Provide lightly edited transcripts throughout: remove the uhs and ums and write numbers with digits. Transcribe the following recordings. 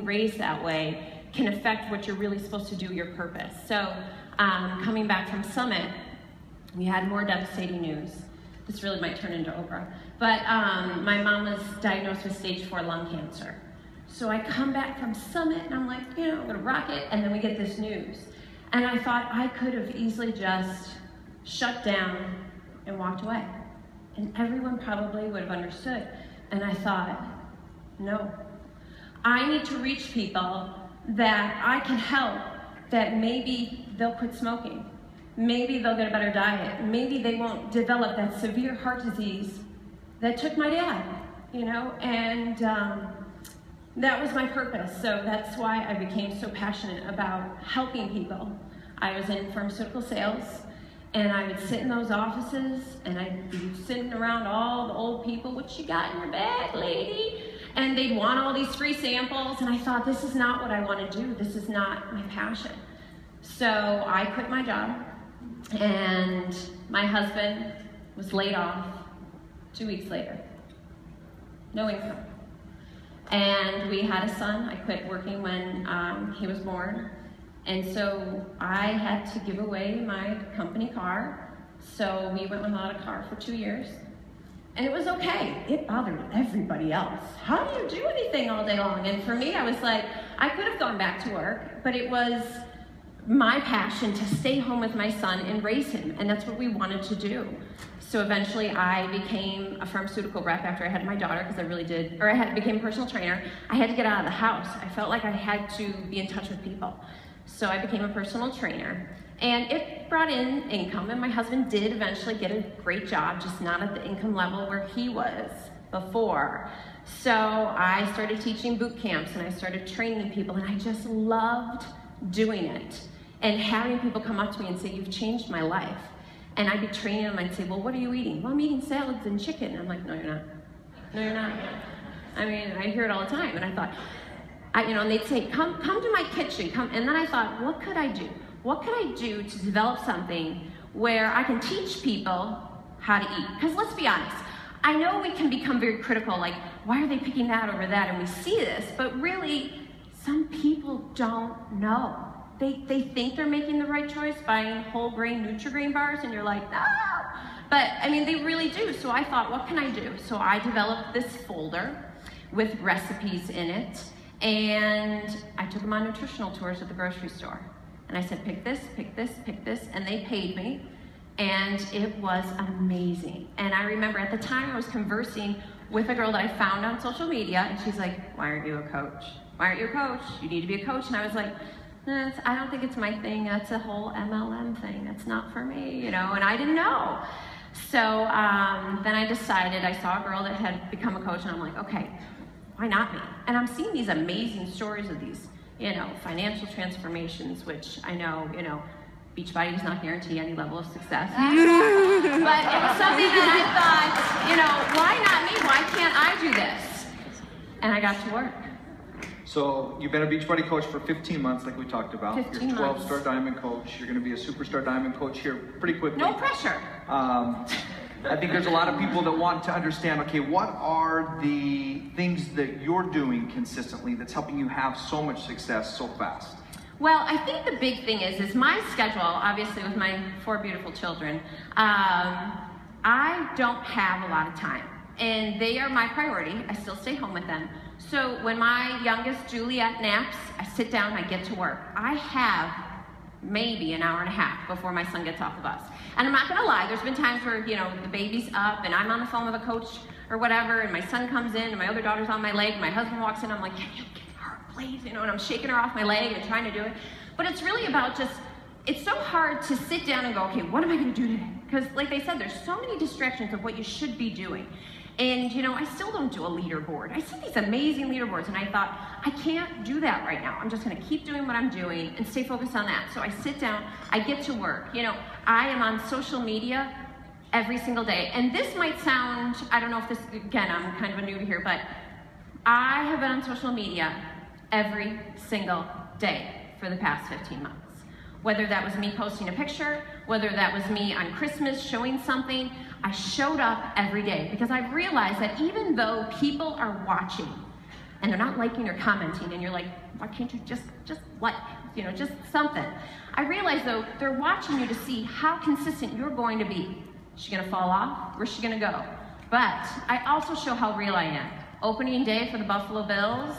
raised that way can affect what you're really supposed to do, your purpose. So coming back from Summit, we had more devastating news. This really might turn into Oprah. But my mom was diagnosed with stage 4 lung cancer. So I come back from Summit and I'm like, I'm gonna rock it, and then we get this news. And I thought I could have easily just shut down and walked away. And everyone probably would have understood. And I thought, no. I need to reach people that I can help, that maybe they'll quit smoking. Maybe they'll get a better diet. Maybe they won't develop that severe heart disease that took my dad, and that was my purpose. So that's why I became so passionate about helping people. I was in pharmaceutical sales, and I would sit in those offices, and I'd be sitting around all the old people, what you got in your bag, lady? And they'd want all these free samples, and I thought, this is not what I want to do. This is not my passion. So I quit my job, and my husband was laid off 2 weeks later. No income. And we had a son. I quit working when he was born. And so I had to give away my company car. So we went without a car for 2 years. And it was okay. It bothered everybody else. How do you do anything all day long? And for me, I was like, I could have gone back to work, but it was my passion to stay home with my son and raise him. And that's what we wanted to do. So eventually I became a pharmaceutical rep after I had my daughter, because I really did, or became a personal trainer. I had to get out of the house. I felt like I had to be in touch with people. So I became a personal trainer, and it brought in income, and my husband did eventually get a great job, just not at the income level where he was before. So I started teaching boot camps, and I started training people, and I just loved doing it. And having people come up to me and say, you've changed my life. And I'd be training them, I'd say, well, what are you eating? Well, I'm eating salads and chicken. And I'm like, no, you're not. No, you're not. I mean, I hear it all the time. And I thought, and they'd say, come to my kitchen. Come. And then I thought, what could I do? What could I do to develop something where I can teach people how to eat? Because let's be honest, I know we can become very critical, like, why are they picking that over that? And we see this, but really, some people don't know. They think they're making the right choice buying whole grain Nutri-Grain bars, and you're like, no! But, I mean, they really do. So I thought, what can I do? So I developed this folder with recipes in it, and I took them on nutritional tours at the grocery store. And I said, pick this, pick this, pick this, and they paid me, and it was amazing. And I remember at the time I was conversing with a girl that I found on social media, and she's like, why aren't you a coach? Why aren't you a coach? You need to be a coach. And I was like, I don't think it's my thing. That's a whole MLM thing. That's not for me, and I didn't know. So then I decided, I saw a girl that had become a coach, and I'm like, okay, why not me? And I'm seeing these amazing stories of these, financial transformations, which I know, Beachbody does not guarantee any level of success. But it was something that I thought, why not me? Why can't I do this? And I got to work. So you've been a Beachbody coach for 15 months, like we talked about. 15 You're a months. 12-star diamond coach. You're going to be a superstar diamond coach here pretty quickly. No pressure. I think there's a lot of people that want to understand, okay, what are the things that you're doing consistently that's helping you have so much success so fast? Well, I think the big thing is my schedule, obviously with my 4 beautiful children, I don't have a lot of time. And they are my priority. I still stay home with them. So when my youngest, Juliet, naps, I sit down and I get to work. I have maybe an hour and a half before my son gets off the bus. And I'm not gonna lie, there's been times where, the baby's up and I'm on the phone with a coach or whatever, and my son comes in and my other daughter's on my leg, and my husband walks in, I'm like, can you get her, please? And I'm shaking her off my leg and trying to do it. But it's really about it's so hard to sit down and go, okay, what am I gonna do today? Because like they said, there's so many distractions of what you should be doing. And I still don't do a leaderboard. I see these amazing leaderboards, and I thought, I can't do that right now. I'm just gonna keep doing what I'm doing and stay focused on that. So I sit down, I get to work. I am on social media every single day. And this might sound, I don't know if this, again, I'm kind of a newbie here, but I have been on social media every single day for the past 15 months. Whether that was me posting a picture, whether that was me on Christmas showing something, I showed up every day because I've realized that even though people are watching, and they're not liking or commenting, and you're like, why can't you just like, just something. I realize though, they're watching you to see how consistent you're going to be. Is she gonna fall off? Where's she gonna go? But I also show how real I am. Opening day for the Buffalo Bills,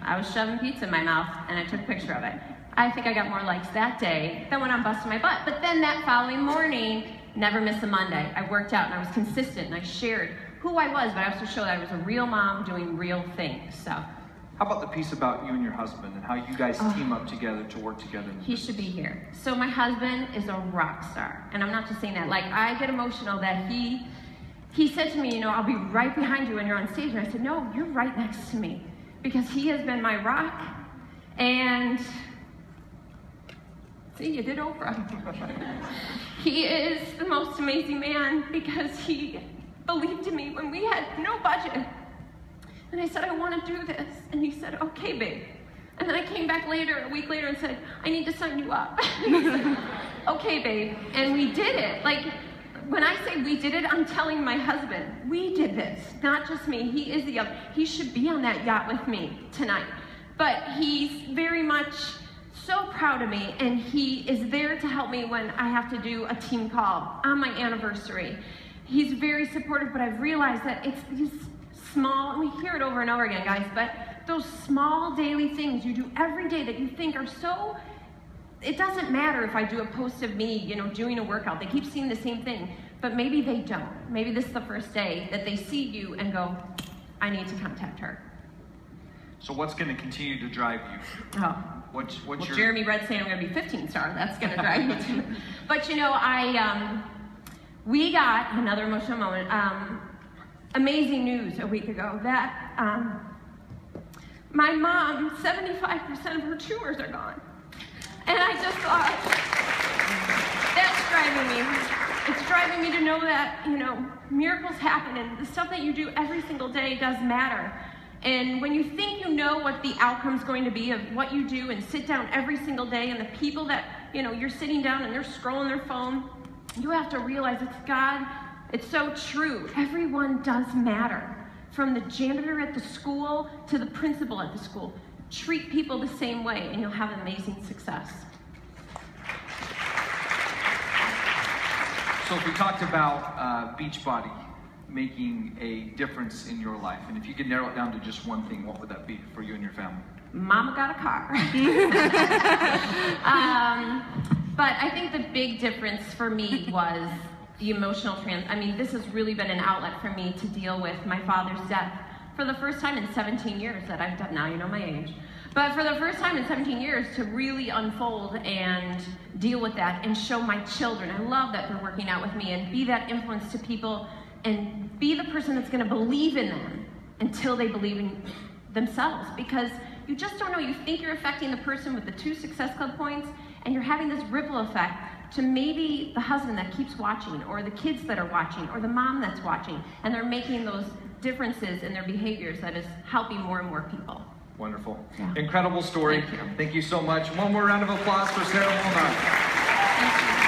I was shoving pizza in my mouth, and I took a picture of it. I think I got more likes that day than when I'm busting my butt. But then that following morning, never miss a Monday. I worked out and I was consistent and I shared who I was, but I also showed I was a real mom doing real things. So, how about the piece about you and your husband and how you guys team up together to work together? He should be here. So my husband is a rock star, and I'm not just saying that. Like, I get emotional that he said to me, I'll be right behind you when you're on stage. And I said, no, you're right next to me, because he has been my rock. And see, you did Oprah. He is the most amazing man, because he believed in me when we had no budget. And I said, I want to do this. And he said, okay, babe. And then I came back a week later, and said, I need to sign you up. And he said, okay, babe. And we did it. Like, when I say we did it, I'm telling my husband, we did this, not just me. He is the other. He should be on that yacht with me tonight. But he's very much so proud of me, and he is there to help me when I have to do a team call on my anniversary. He's very supportive, but I've realized that it's these small, and we hear it over and over again, guys, but those small daily things you do every day that you think are so, it doesn't matter if I do a post of me, doing a workout. They keep seeing the same thing, but maybe they don't. Maybe this is the first day that they see you and go, I need to contact her. So what's going to continue to drive you? Oh. What's well, your... Jeremy Red saying I'm going to be 15-star. That's going to drive me too. But we got another emotional moment. Amazing news a week ago that my mom, 75% of her tumors are gone. And I just thought, that's driving me. It's driving me to know that, miracles happen, and the stuff that you do every single day does matter. And when you think you know what the outcome's going to be of what you do and sit down every single day, and the people that, you're sitting down and they're scrolling their phone, you have to realize it's God. It's so true. Everyone does matter. From the janitor at the school to the principal at the school. Treat people the same way and you'll have amazing success. So if we talked about Beachbody making a difference in your life, and if you could narrow it down to just one thing, what would that be for you and your family? Mama got a car. But I think the big difference for me was the emotional this has really been an outlet for me to deal with my father's death for the first time in 17 years that I've done. Now you know my age. But for the first time in 17 years to really unfold and deal with that and show my children. I love that they're working out with me and be that influence to people and be the person that's going to believe in them until they believe in themselves. Because you just don't know. You think you're affecting the person with the 2 Success Club points, and you're having this ripple effect to maybe the husband that keeps watching, or the kids that are watching, or the mom that's watching, and they're making those differences in their behaviors that is helping more and more people. Wonderful. Yeah. Incredible story. Thank you. Thank you so much. One more round of applause for Sarah Molnar. Thank you.